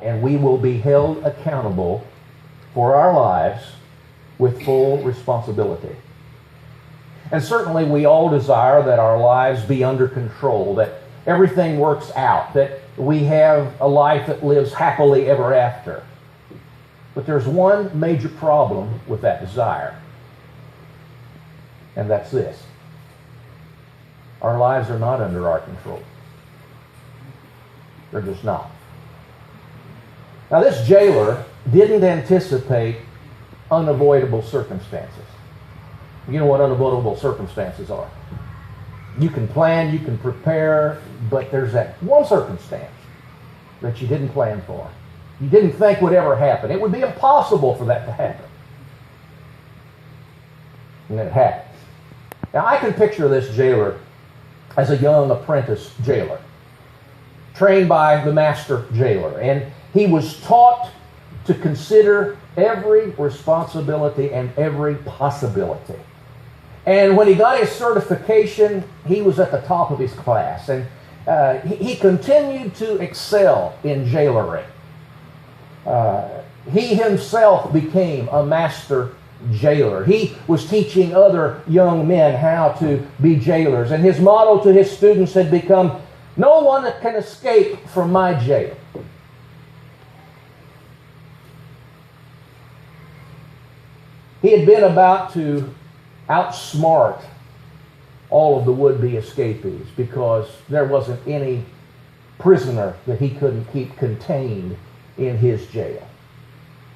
and we will be held accountable for our lives with full responsibility. And certainly we all desire that our lives be under control, that everything works out, that we have a life that lives happily ever after. But there's one major problem with that desire, and that's this. Our lives are not under our control. They're just not. Now, this jailer didn't anticipate unavoidable circumstances. You know what unavoidable circumstances are. You can plan, you can prepare, but there's that one circumstance that you didn't plan for. You didn't think would ever happen. It would be impossible for that to happen. And it happens. Now, I can picture this jailer as a young apprentice jailer, trained by the master jailer. And he was taught to consider every responsibility and every possibility. And when he got his certification, he was at the top of his class. And he continued to excel in jailery. He himself became a master jailer. He was teaching other young men how to be jailers. And his motto to his students had become, "No one can escape from my jail." He had been about to outsmart all of the would-be escapees because there wasn't any prisoner that he couldn't keep contained in his jail.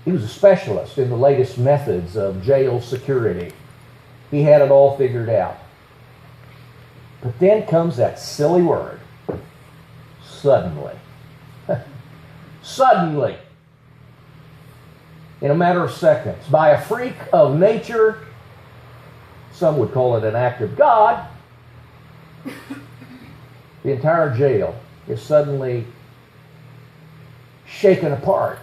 He was a specialist in the latest methods of jail security. He had it all figured out. But then comes that silly word, suddenly. Suddenly. In a matter of seconds, by a freak of nature, some would call it an act of God, the entire jail is suddenly shaken apart.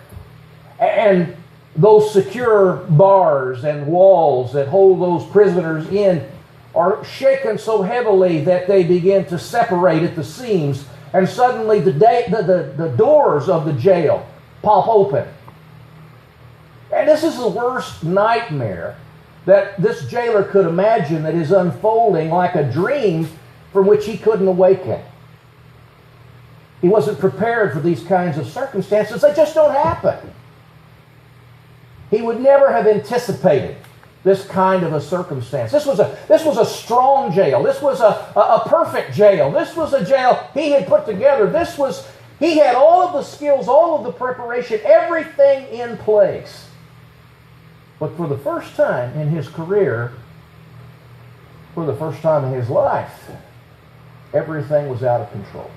And those secure bars and walls that hold those prisoners in are shaken so heavily that they begin to separate at the seams. And suddenly the doors of the jail pop open. And this is the worst nightmare that this jailer could imagine that is unfolding like a dream from which he couldn't awaken. He wasn't prepared for these kinds of circumstances. They just don't happen. He would never have anticipated this kind of a circumstance. This was a strong jail. This was a perfect jail. This was a jail he had put together. He had all of the skills, all of the preparation, everything in place. But for the first time in his career, for the first time in his life, everything was out of control.